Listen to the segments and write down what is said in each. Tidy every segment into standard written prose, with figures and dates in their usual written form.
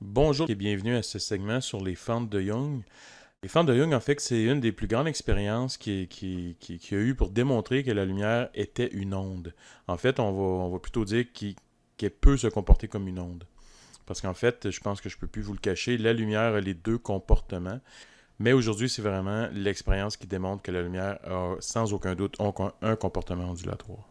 Bonjour et bienvenue à ce segment sur les fentes de Young. Les fentes de Young, en fait, c'est une des plus grandes expériences qu'il y a eu pour démontrer que la lumière était une onde. En fait, on va plutôt dire qu'elle peut se comporter comme une onde. Parce qu'en fait, je pense que je ne peux plus vous le cacher, la lumière a les deux comportements. Mais aujourd'hui, c'est vraiment l'expérience qui démontre que la lumière a sans aucun doute un comportement ondulatoire.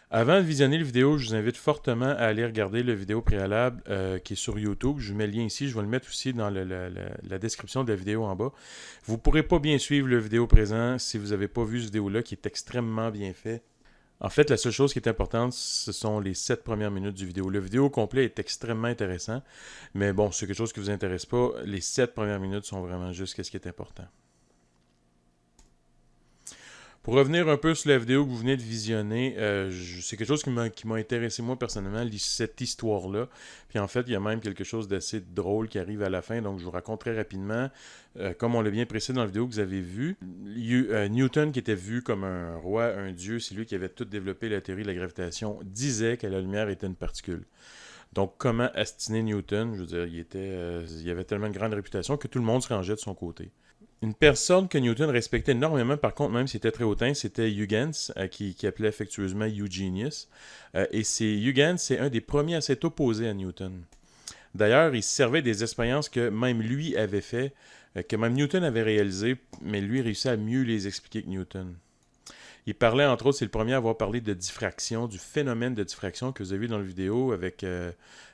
Avant de visionner la vidéo, je vous invite fortement à aller regarder la vidéo préalable qui est sur YouTube. Je vous mets le lien ici, je vais le mettre aussi dans la description de la vidéo en bas. Vous ne pourrez pas bien suivre la vidéo présent si vous n'avez pas vu cette vidéo-là qui est extrêmement bien faite. En fait, la seule chose qui est importante, ce sont les 7 premières minutes du vidéo. Le vidéo complet est extrêmement intéressant, mais bon, c'est quelque chose qui ne vous intéresse pas. Les 7 premières minutes sont vraiment juste ce qui est important. Pour revenir un peu sur la vidéo que vous venez de visionner, c'est quelque chose qui m'a intéressé moi personnellement, cette histoire-là. Puis en fait, il y a même quelque chose d'assez drôle qui arrive à la fin, donc je vous raconte très rapidement. Comme on l'a bien précisé dans la vidéo que vous avez vue, Newton, qui était vu comme un roi, un dieu, c'est lui qui avait tout développé la théorie de la gravitation, disait que la lumière était une particule. Donc, comment astiner Newton? Je veux dire, il avait tellement une grande réputation que tout le monde se rangeait de son côté. Une personne que Newton respectait énormément, par contre, même s'il était très hautain, c'était Huygens, qui appelait affectueusement Eugenius. Et Huygens, c'est un des premiers à s'être opposé à Newton. D'ailleurs, il se servait des expériences que même lui avait fait, que même Newton avait réalisées, mais lui réussit à mieux les expliquer que Newton. Il parlait, entre autres, c'est le premier à avoir parlé de diffraction, du phénomène de diffraction que vous avez vu dans la vidéo avec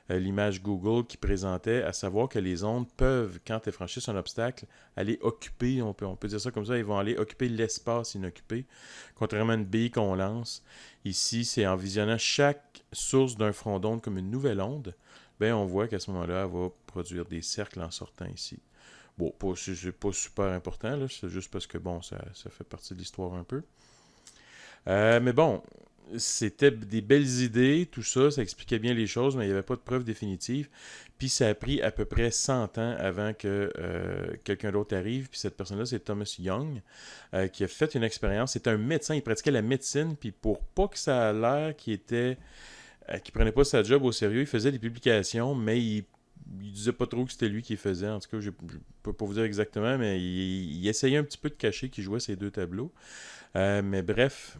l'image Google qui présentait, à savoir que les ondes peuvent, quand elles franchissent un obstacle, aller occuper, on peut dire ça comme ça, ils vont aller occuper l'espace inoccupé, contrairement à une bille qu'on lance. Ici, c'est en visionnant chaque source d'un front d'onde comme une nouvelle onde, ben on voit qu'à ce moment-là, elle va produire des cercles en sortant ici. Bon, c'est pas super important, là, c'est juste parce que, bon, ça fait partie de l'histoire un peu. Mais bon, c'était des belles idées, tout ça, ça expliquait bien les choses, mais il n'y avait pas de preuve définitive. Puis ça a pris à peu près 100 ans avant que quelqu'un d'autre arrive. Puis cette personne-là, c'est Thomas Young, qui a fait une expérience. C'était un médecin, il pratiquait la médecine, puis pour pas que ça a l'air qu'il prenait pas sa job au sérieux, il faisait des publications, mais il disait pas trop que c'était lui qui les faisait. En tout cas, je peux pas vous dire exactement, mais il essayait un petit peu de cacher qu'il jouait ces deux tableaux. Mais bref,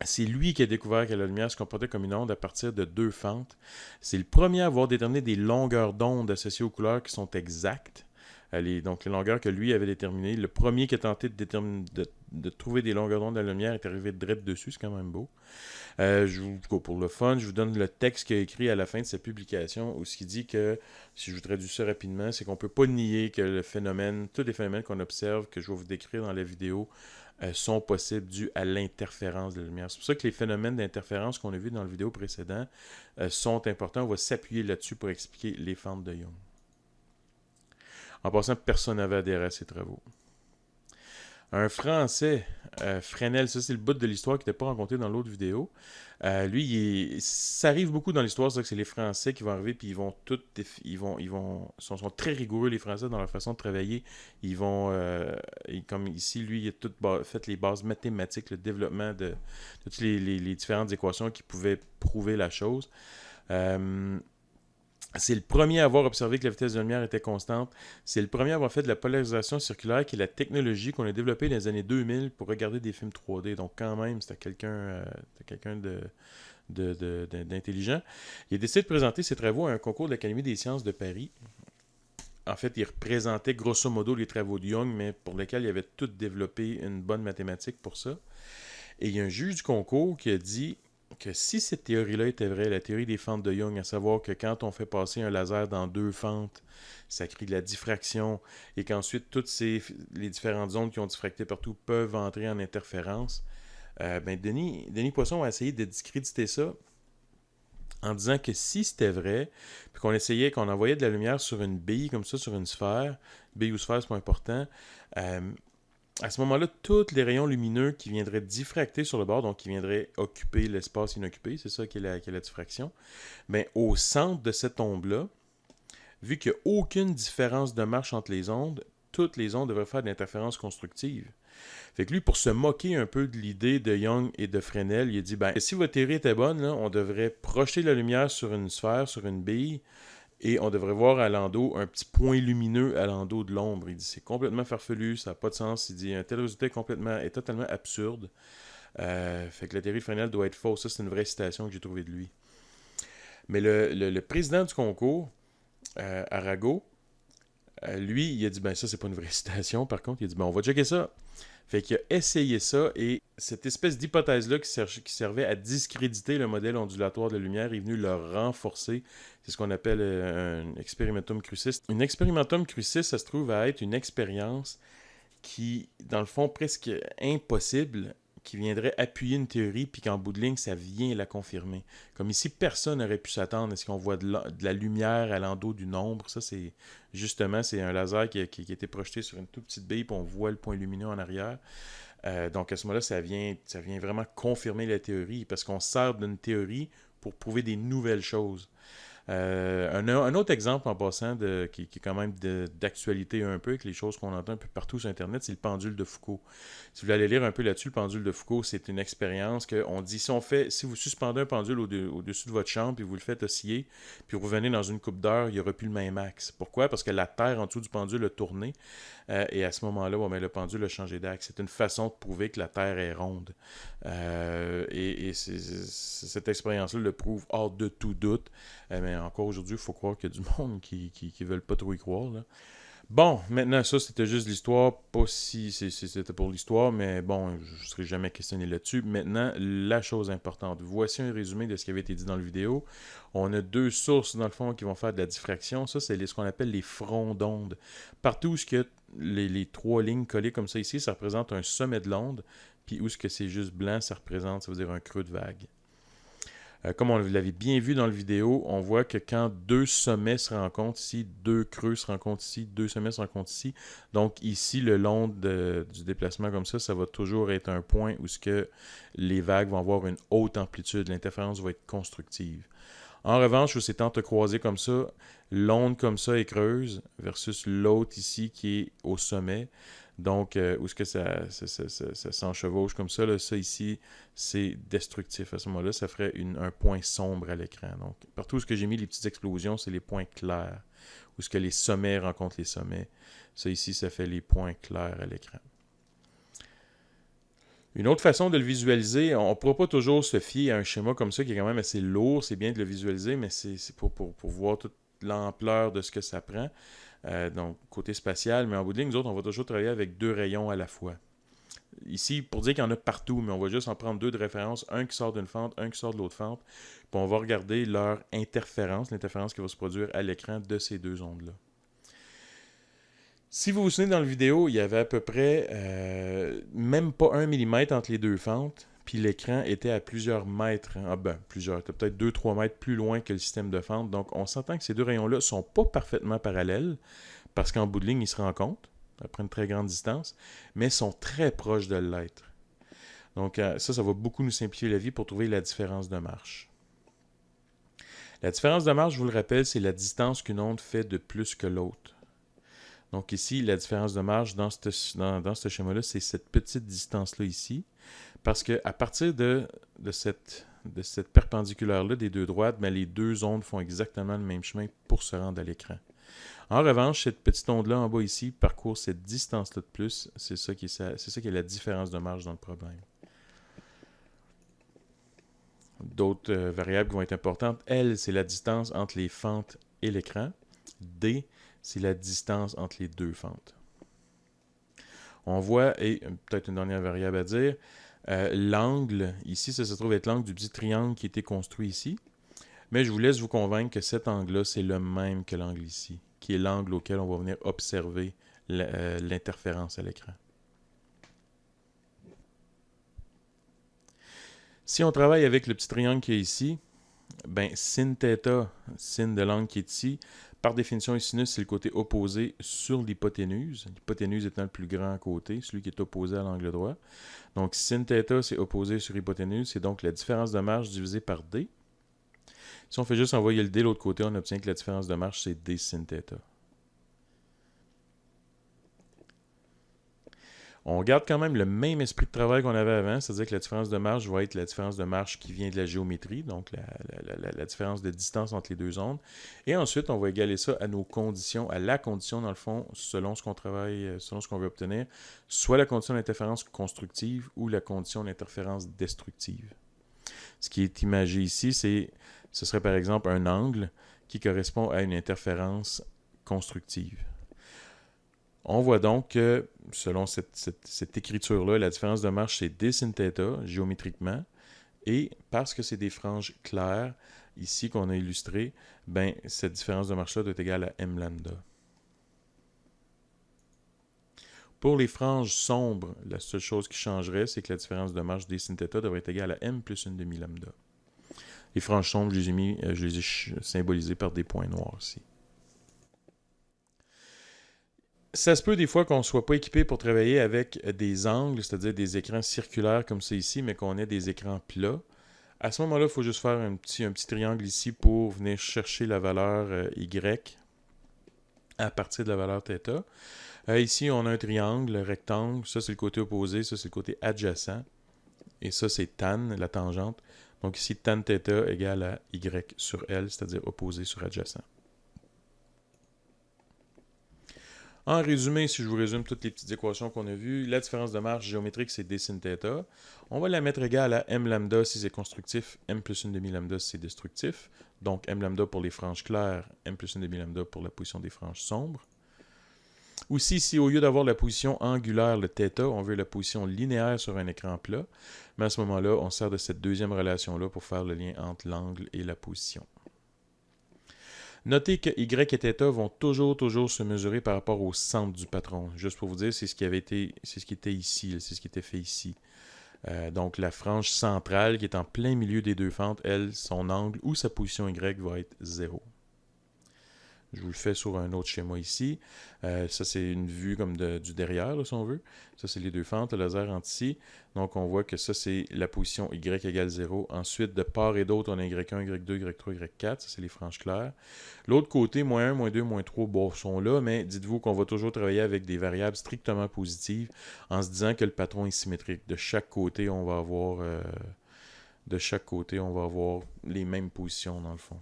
c'est lui qui a découvert que la lumière se comportait comme une onde à partir de deux fentes. C'est le premier à avoir déterminé des longueurs d'onde associées aux couleurs qui sont exactes. Donc les longueurs que lui avait déterminées. Le premier qui a tenté de trouver des longueurs d'onde de la lumière est arrivé direct dessus, c'est quand même beau. Pour le fun, je vous donne le texte qu'il a écrit à la fin de sa publication, où ce qui dit que, si je vous traduis ça rapidement, c'est qu'on ne peut pas nier que tous les phénomènes qu'on observe, que je vais vous décrire dans la vidéo, sont possibles dus à l'interférence de la lumière. C'est pour ça que les phénomènes d'interférence qu'on a vus dans la vidéo précédente sont importants. On va s'appuyer là-dessus pour expliquer les fentes de Young. En passant, personne n'avait adhéré à ces travaux. Un Français, Fresnel, ça c'est le bout de l'histoire qui n'était pas rencontré dans l'autre vidéo. Ça arrive beaucoup dans l'histoire, c'est que c'est les Français qui vont arriver puis sont très rigoureux les Français dans leur façon de travailler. Comme ici, lui, il a tout fait les bases mathématiques, le développement de toutes les différentes équations qui pouvaient prouver la chose. C'est le premier à avoir observé que la vitesse de la lumière était constante. C'est le premier à avoir fait de la polarisation circulaire, qui est la technologie qu'on a développée dans les années 2000 pour regarder des films 3D. Donc, quand même, c'était quelqu'un d'intelligent. Il a décidé de présenter ses travaux à un concours de l'Académie des sciences de Paris. En fait, il représentait grosso modo les travaux de Young, mais pour lesquels il avait tout développé une bonne mathématique pour ça. Et il y a un juge du concours qui a dit que si cette théorie-là était vraie, la théorie des fentes de Young, à savoir que quand on fait passer un laser dans deux fentes, ça crée de la diffraction, et qu'ensuite les différentes ondes qui ont diffracté partout peuvent entrer en interférence, Denis Poisson a essayé de discréditer ça en disant que si c'était vrai, puis qu'on envoyait de la lumière sur une bille, comme ça, sur une sphère, bille ou sphère, c'est pas important, à ce moment-là, tous les rayons lumineux qui viendraient diffracter sur le bord, donc qui viendraient occuper l'espace inoccupé, c'est ça qui est la diffraction, mais au centre de cette onde-là, vu qu'il n'y a aucune différence de marche entre les ondes, toutes les ondes devraient faire de l'interférence constructive. Fait que lui, pour se moquer un peu de l'idée de Young et de Fresnel, il a dit, ben, si votre théorie était bonne, là, on devrait projeter la lumière sur une sphère, sur une bille, et on devrait voir à l'endos un petit point lumineux à l'endos de l'ombre. Il dit, c'est complètement farfelu, ça n'a pas de sens. Il dit, un tel résultat est totalement absurde. Fait que la théorie de Fresnel doit être fausse. Ça, c'est une vraie citation que j'ai trouvée de lui. Mais le président du concours, Arago, lui, il a dit, ben ça, c'est pas une vraie citation. Par contre, il a dit, ben on va checker ça. Fait qu'il a essayé ça et cette espèce d'hypothèse-là qui servait à discréditer le modèle ondulatoire de la lumière est venue le renforcer. C'est ce qu'on appelle un experimentum crucis. Une experimentum crucis, ça se trouve à être une expérience qui, dans le fond, presque impossible, qui viendrait appuyer une théorie, puis qu'en bout de ligne, ça vient la confirmer. Comme ici, personne n'aurait pu s'attendre à ce qu'on voit de la lumière à l'endos du nombre. Ça, c'est justement, c'est un laser qui a été projeté sur une toute petite bille, puis on voit le point lumineux en arrière. Donc à ce moment-là, ça vient vraiment confirmer la théorie, parce qu'on sert d'une théorie pour prouver des nouvelles choses. Un autre exemple en passant qui est quand même d'actualité un peu avec les choses qu'on entend un peu partout sur Internet, c'est le pendule de Foucault. Si vous voulez aller lire un peu là-dessus, le pendule de Foucault, c'est une expérience qu'on dit, si vous suspendez un pendule au-dessus de votre chambre et vous le faites osciller, puis vous revenez dans une couple d'heures, il n'y aura plus le même axe. Pourquoi? Parce que la Terre en dessous du pendule a tourné et à ce moment-là, le pendule a changé d'axe. C'est une façon de prouver que la Terre est ronde. Cette expérience-là le prouve hors de tout doute. Mais encore aujourd'hui, il faut croire qu'il y a du monde qui veulent pas trop y croire. Là. Bon, maintenant, ça, c'était juste l'histoire. Pas si c'était pour l'histoire, mais bon, je ne serai jamais questionné là-dessus. Maintenant, la chose importante. Voici un résumé de ce qui avait été dit dans la vidéo. On a deux sources, dans le fond, qui vont faire de la diffraction. Ça, c'est ce qu'on appelle les fronts d'onde. Partout où il y a les trois lignes collées comme ça ici, ça représente un sommet de l'onde. Puis où ce que c'est juste blanc, ça veut dire un creux de vague. Comme on l'avait bien vu dans la vidéo, on voit que quand deux sommets se rencontrent ici, deux creux se rencontrent ici, deux sommets se rencontrent ici. Donc ici, le long du déplacement comme ça va toujours être un point où ce que les vagues vont avoir une haute amplitude. L'interférence va être constructive. En revanche, où c'est entrecroisé comme ça, l'onde comme ça est creuse versus l'autre ici qui est au sommet. Donc, où est-ce que ça s'enchevauche comme ça, là, ça ici, c'est destructif. À ce moment-là, ça ferait un point sombre à l'écran. Donc, partout où ce que j'ai mis les petites explosions, c'est les points clairs. Où est-ce que les sommets rencontrent les sommets. Ça ici, ça fait les points clairs à l'écran. Une autre façon de le visualiser, on ne pourra pas toujours se fier à un schéma comme ça qui est quand même assez lourd. C'est bien de le visualiser, mais c'est pour voir toute l'ampleur de ce que ça prend. Donc, côté spatial, mais en bout de ligne, nous autres, on va toujours travailler avec deux rayons à la fois. Ici, pour dire qu'il y en a partout, mais on va juste en prendre deux de référence, un qui sort d'une fente, un qui sort de l'autre fente, puis on va regarder leur interférence, l'interférence qui va se produire à l'écran de ces deux ondes-là. Si vous vous souvenez dans la vidéo, il y avait à peu près même pas 1 mm entre les deux fentes, puis l'écran était à plusieurs mètres, plusieurs, peut-être 2-3 mètres plus loin que le système de fente. Donc on s'entend que ces deux rayons-là ne sont pas parfaitement parallèles, parce qu'en bout de ligne, ils se rencontrent, après une très grande distance, mais sont très proches de l'être. Donc ça va beaucoup nous simplifier la vie pour trouver la différence de marche. La différence de marche, je vous le rappelle, c'est la distance qu'une onde fait de plus que l'autre. Donc ici, la différence de marge dans ce schéma-là, c'est cette petite distance-là ici. Parce qu'à partir de cette perpendiculaire-là des deux droites, les deux ondes font exactement le même chemin pour se rendre à l'écran. En revanche, cette petite onde-là en bas ici parcourt cette distance-là de plus. C'est ça qui est la différence de marge dans le problème. D'autres variables qui vont être importantes. L, c'est la distance entre les fentes et l'écran. D, c'est la distance entre les deux fentes. On voit, et peut-être une dernière variable à dire, l'angle, ici, ça se trouve être l'angle du petit triangle qui a été construit ici. Mais je vous laisse vous convaincre que cet angle-là, c'est le même que l'angle ici, qui est l'angle auquel on va venir observer l'interférence à l'écran. Si on travaille avec le petit triangle qui est ici, sin θ, sin de l'angle qui est ici, par définition, le sinus, c'est le côté opposé sur l'hypoténuse. L'hypoténuse étant le plus grand côté, celui qui est opposé à l'angle droit. Donc, sin θ, c'est opposé sur hypoténuse. C'est donc la différence de marge divisée par d. Si on fait juste envoyer le d de l'autre côté, on obtient que la différence de marge, c'est d sin θ. On garde quand même le même esprit de travail qu'on avait avant, c'est-à-dire que la différence de marge va être la différence de marge qui vient de la géométrie, donc la différence de distance entre les deux ondes. Et ensuite, on va égaler ça à nos conditions, à la condition, dans le fond, selon ce qu'on travaille, selon ce qu'on veut obtenir, soit la condition d'interférence constructive ou la condition d'interférence destructive. Ce qui est imagé ici, ce serait par exemple un angle qui correspond à une interférence constructive. On voit donc que, selon cette écriture-là, la différence de marge, c'est d sin θ, géométriquement, et parce que c'est des franges claires, ici qu'on a illustré, ben, cette différence de marge-là doit être égale à m lambda. Pour les franges sombres, la seule chose qui changerait, c'est que la différence de marge d sin θ devrait être égale à m plus une demi-lambda. Les franges sombres, je les ai symbolisées par des points noirs ici. Ça se peut des fois qu'on ne soit pas équipé pour travailler avec des angles, c'est-à-dire des écrans circulaires comme ça ici, mais qu'on ait des écrans plats. À ce moment-là, il faut juste faire un petit triangle ici pour venir chercher la valeur Y à partir de la valeur θ. Ici, on a un triangle, rectangle. Ça, c'est le côté opposé. Ça, c'est le côté adjacent. Et ça, c'est tan, la tangente. Donc ici, tan θ égale à Y sur L, c'est-à-dire opposé sur adjacent. En résumé, si je vous résume toutes les petites équations qu'on a vues, la différence de marge géométrique, c'est d sin θ. On va la mettre égale à m lambda si c'est constructif, m plus une demi-lambda si c'est destructif. Donc m lambda pour les franges claires, m plus une demi-lambda pour la position des franges sombres. Aussi, si au lieu d'avoir la position angulaire, le θ, on veut la position linéaire sur un écran plat, mais à ce moment-là, on sert de cette deuxième relation-là pour faire le lien entre l'angle et la position. Notez que Y et θ vont toujours se mesurer par rapport au centre du patron. Juste pour vous dire, c'est ce qui était ici, c'est ce qui était fait ici. Donc la frange centrale qui est en plein milieu des deux fentes, elle, son angle ou sa position Y va être 0. Je vous le fais sur un autre schéma ici. Ça, c'est une vue comme du derrière, là, si on veut. Ça, c'est les deux fentes. Le laser entre ici. Donc, on voit que ça, c'est la position Y égale 0. Ensuite, de part et d'autre, on a Y1, Y2, Y3, Y4. Ça, c'est les franges claires. L'autre côté, -1, -2, -3, bon, sont là, mais dites-vous qu'on va toujours travailler avec des variables strictement positives en se disant que le patron est symétrique. De chaque côté, on va avoir les mêmes positions, dans le fond.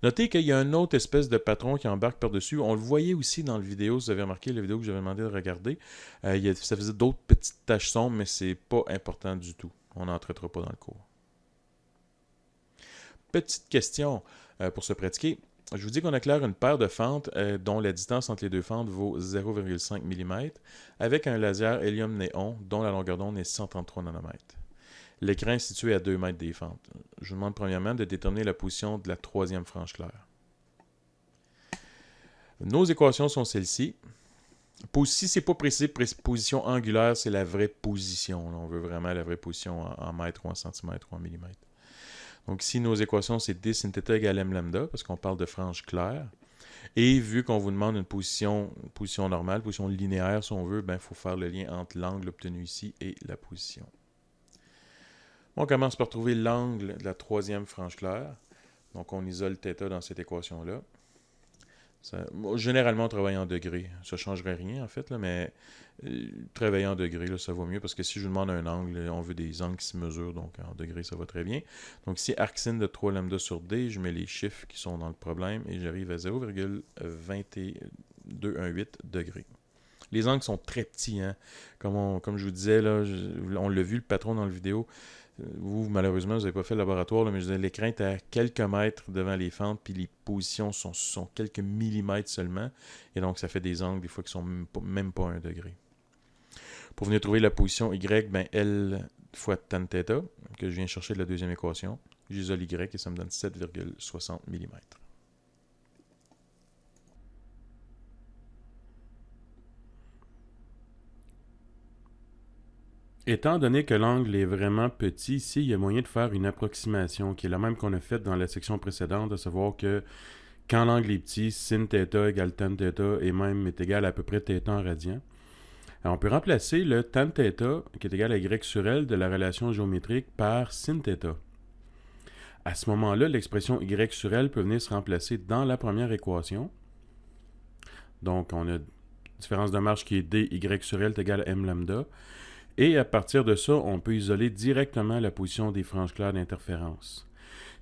Notez qu'il y a une autre espèce de patron qui embarque par-dessus. On le voyait aussi dans la vidéo, si vous avez remarqué la vidéo que j'avais demandé de regarder. Ça faisait d'autres petites taches sombres, mais c'est pas important du tout. On n'en traitera pas dans le cours. Petite question pour se pratiquer. Je vous dis qu'on éclaire une paire de fentes dont la distance entre les deux fentes vaut 0,5 mm avec un laser hélium néon dont la longueur d'onde est 133 nanomètres. L'écran est situé à 2 mètres des fentes. Je vous demande premièrement de déterminer la position de la troisième frange claire. Nos équations sont celles-ci. Si ce n'est pas précisé position angulaire, c'est la vraie position. On veut vraiment la vraie position en mètres ou en centimètres ou en millimètres. Donc ici, nos équations, c'est d sin θ égale m lambda, parce qu'on parle de frange claire. Et vu qu'on vous demande une position normale, position linéaire si on veut, il faut faire le lien entre l'angle obtenu ici et la position. On commence par trouver l'angle de la troisième frange claire. Donc, on isole θ dans cette équation-là. Généralement, on travaille en degrés. Ça ne changerait rien, en fait, là, mais travailler en degrés, là, ça vaut mieux parce que si je vous demande un angle, on veut des angles qui se mesurent, donc en degrés, ça va très bien. Donc, ici, arc sin de 3 lambda sur d, je mets les chiffres qui sont dans le problème et j'arrive à 0,2218 degrés. Les angles sont très petits, hein? Comme je vous disais, là, on l'a vu, le patron dans la vidéo. Vous, malheureusement, vous n'avez pas fait le laboratoire, là, mais je disais, l'écran est à quelques mètres devant les fentes, puis les positions sont quelques millimètres seulement. Et donc, ça fait des angles, des fois, qui ne sont même pas 1 degré. Pour venir trouver la position Y, L fois tan θ, que je viens chercher de la deuxième équation. J'isole Y et ça me donne 7,60 mm. Étant donné que l'angle est vraiment petit, ici, il y a moyen de faire une approximation qui est la même qu'on a faite dans la section précédente, à savoir que quand l'angle est petit, sin θ égale tan θ et même est égal à peu près θ en radian. Alors, on peut remplacer le tan θ, qui est égal à Y sur L de la relation géométrique, par sin θ. À ce moment-là, l'expression Y sur L peut venir se remplacer dans la première équation. Donc, on a différence de marge qui est dy sur L est égale à m lambda. Et à partir de ça, on peut isoler directement la position des franges claires d'interférence.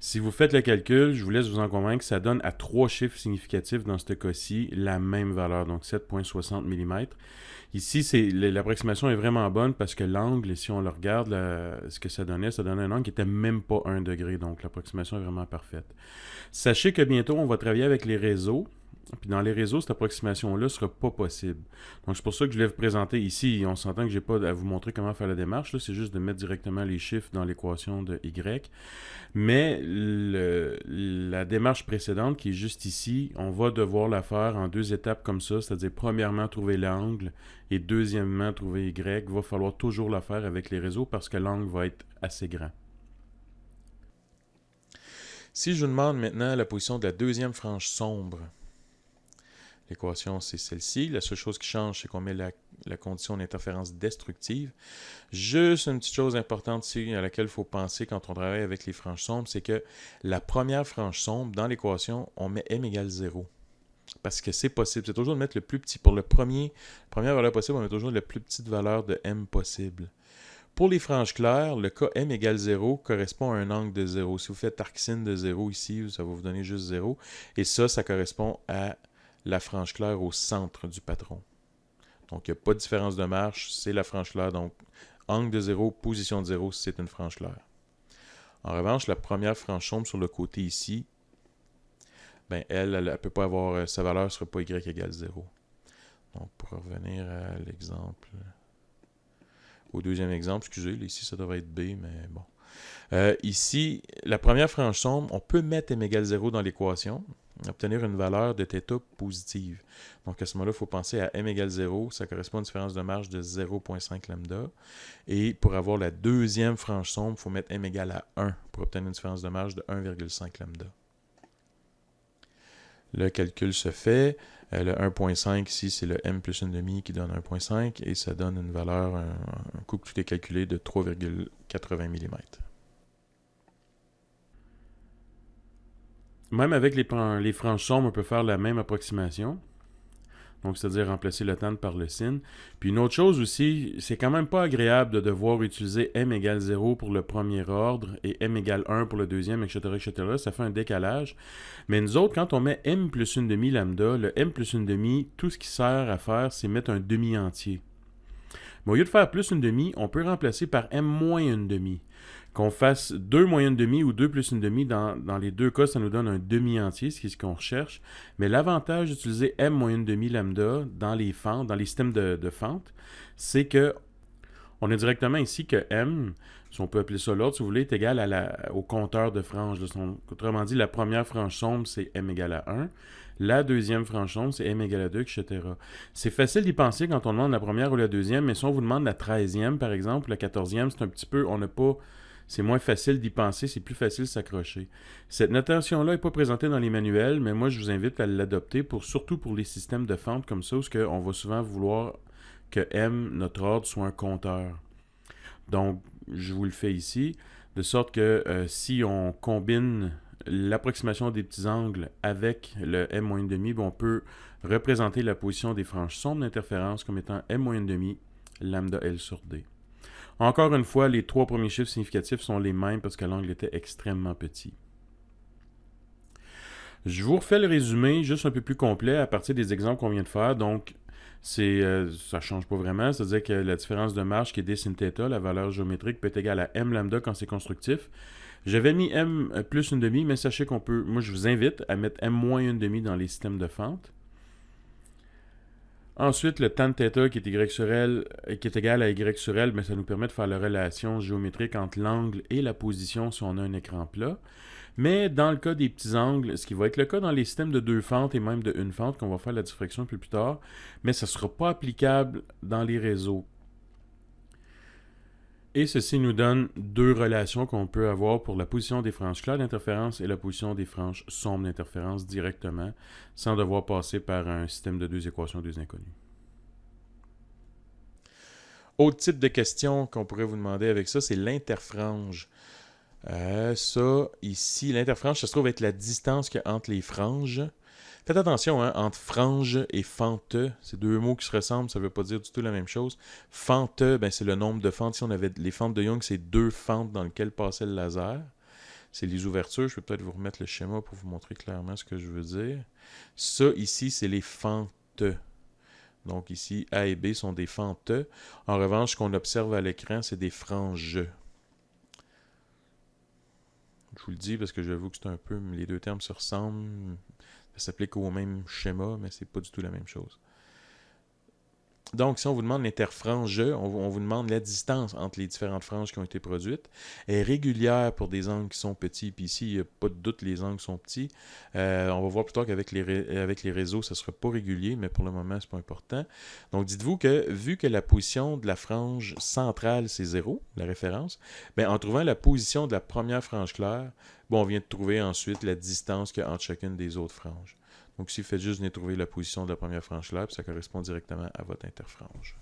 Si vous faites le calcul, je vous laisse vous en convaincre, ça donne à 3 chiffres significatifs dans ce cas-ci la même valeur, donc 7,60 mm. Ici, l'approximation est vraiment bonne parce que l'angle, si on le regarde, ce que ça donnait un angle qui n'était même pas 1 degré, donc l'approximation est vraiment parfaite. Sachez que bientôt, on va travailler avec les réseaux. Puis dans les réseaux, cette approximation-là ne sera pas possible. Donc c'est pour ça que je voulais vous présenter ici. On s'entend que je n'ai pas à vous montrer comment faire la démarche. Là, c'est juste de mettre directement les chiffres dans l'équation de Y. Mais la démarche précédente, qui est juste ici, on va devoir la faire en 2 étapes comme ça. C'est-à-dire, premièrement, trouver l'angle et deuxièmement, trouver Y. Il va falloir toujours la faire avec les réseaux parce que l'angle va être assez grand. Si je vous demande maintenant la position de la deuxième frange sombre, l'équation, c'est celle-ci. La seule chose qui change, c'est qu'on met la condition d'interférence destructive. Juste une petite chose importante ici à laquelle il faut penser quand on travaille avec les franges sombres, c'est que la première frange sombre, dans l'équation, on met m égale 0. Parce que c'est possible. C'est toujours de mettre le plus petit. Pour la première valeur possible, on met toujours la plus petite valeur de m possible. Pour les franges claires, le cas m égale 0 correspond à un angle de 0. Si vous faites arcsine de 0 ici, ça va vous donner juste 0. Et ça correspond à la frange claire au centre du patron. Donc, il n'y a pas de différence de marche, c'est la frange claire. Donc, angle de 0, position de 0, c'est une frange claire. En revanche, la première frange sombre sur le côté ici, ben elle ne peut pas avoir, sa valeur ne sera pas y égale 0. Donc, pour revenir à l'exemple, au deuxième exemple, excusez, ici ça devrait être B, mais bon. Ici, la première frange sombre, on peut mettre m égale 0 dans l'équation, obtenir une valeur de θ positive. Donc à ce moment-là, il faut penser à m égale 0, ça correspond à une différence de marge de 0,5 lambda. Et pour avoir la deuxième frange sombre, il faut mettre m égale à 1 pour obtenir une différence de marge de 1,5 lambda. Le calcul se fait. Le 1,5 ici, c'est le m plus 1,5 qui donne 1,5 et ça donne une valeur, un coup que tout est calculé, de 3,80 mm. Même avec les franges sombres, on peut faire la même approximation. Donc, c'est-à-dire remplacer le tan par le sin. Puis une autre chose aussi, c'est quand même pas agréable de devoir utiliser m égale 0 pour le premier ordre et m égale 1 pour le deuxième, etc., etc. Ça fait un décalage. Mais nous autres, quand on met m plus 1,5 lambda, le m plus 1,5, tout ce qui sert à faire, c'est mettre un demi entier. Mais au lieu de faire plus 1,5, on peut remplacer par m moins 1,5. Qu'on fasse 2 moins 1,5 ou 2 plus 1,5, dans les deux cas, ça nous donne un demi entier, ce qui est ce qu'on recherche. Mais l'avantage d'utiliser m moins 1,5 lambda dans les fentes, dans les systèmes de fente, c'est que on a directement ici que m, si on peut appeler ça l'ordre, si vous voulez, est égal au compteur de franges. Autrement dit, la première frange sombre, c'est m égale à 1. La deuxième frange sombre, c'est m égale à 2, etc. C'est facile d'y penser quand on demande la première ou la deuxième, mais si on vous demande la 13e, par exemple, la 14e, c'est un petit peu, on n'a pas... C'est moins facile d'y penser, c'est plus facile de s'accrocher. Cette notation-là n'est pas présentée dans les manuels, mais moi, je vous invite à l'adopter, surtout pour les systèmes de fente comme ça, où on va souvent vouloir que m, notre ordre, soit un compteur. Donc, je vous le fais ici, de sorte que si on combine l'approximation des petits angles avec le m-1,5, on peut représenter la position des franges sombres d'interférence comme étant m-1,5 lambda L sur D. Encore une fois, les 3 premiers chiffres significatifs sont les mêmes parce que l'angle était extrêmement petit. Je vous refais le résumé juste un peu plus complet à partir des exemples qu'on vient de faire. Donc, ça ne change pas vraiment. C'est-à-dire que la différence de marge qui est d sin θ, la valeur géométrique, peut être égale à m lambda quand c'est constructif. J'avais mis m plus 1,5, mais sachez qu'on peut... Moi, je vous invite à mettre m moins 1,5 dans les systèmes de fente. Ensuite, le tan θ qui est y sur L, qui est égal à y sur L, mais ça nous permet de faire la relation géométrique entre l'angle et la position si on a un écran plat. Mais dans le cas des petits angles, ce qui va être le cas dans les systèmes de 2 fentes et même de 1 fente, qu'on va faire la diffraction un peu plus tard, mais ça ne sera pas applicable dans les réseaux. Et ceci nous donne 2 relations qu'on peut avoir pour la position des franges claires d'interférence et la position des franges sombres d'interférence directement, sans devoir passer par un système de 2 équations, 2 inconnues. Autre type de question qu'on pourrait vous demander avec ça, c'est l'interfrange. Ça, ici, l'interfrange, ça se trouve être la distance qu'il y a entre les franges. Faites attention, hein, entre frange et fente, c'est deux mots qui se ressemblent, ça ne veut pas dire du tout la même chose. Fente, ben, c'est le nombre de fentes. Si on avait les fentes de Young, c'est deux fentes dans lesquelles passait le laser. C'est les ouvertures. Je vais peut-être vous remettre le schéma pour vous montrer clairement ce que je veux dire. Ça, ici, c'est les fentes. Donc ici, A et B sont des fentes. En revanche, ce qu'on observe à l'écran, c'est des franges. Je vous le dis parce que j'avoue que c'est un peu... Les deux termes se ressemblent. Ça s'applique au même schéma, mais c'est pas du tout la même chose. Donc, si on vous demande l'interfrange, on vous demande la distance entre les différentes franges qui ont été produites. Elle est régulière pour des angles qui sont petits, puis ici, il n'y a pas de doute, les angles sont petits. On va voir plus tard qu'avec les réseaux, ça ne sera pas régulier, mais pour le moment, ce n'est pas important. Donc, dites-vous que, vu que la position de la frange centrale, c'est 0, la référence, bien, en trouvant la position de la première frange claire, bon, on vient de trouver ensuite la distance qu'il y a entre chacune des autres franges. Donc ici, faites juste venir trouver la position de la première frange là, puis ça correspond directement à votre interfrange.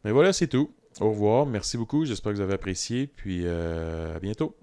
Mais voilà, c'est tout. Au revoir, merci beaucoup, j'espère que vous avez apprécié, puis à bientôt.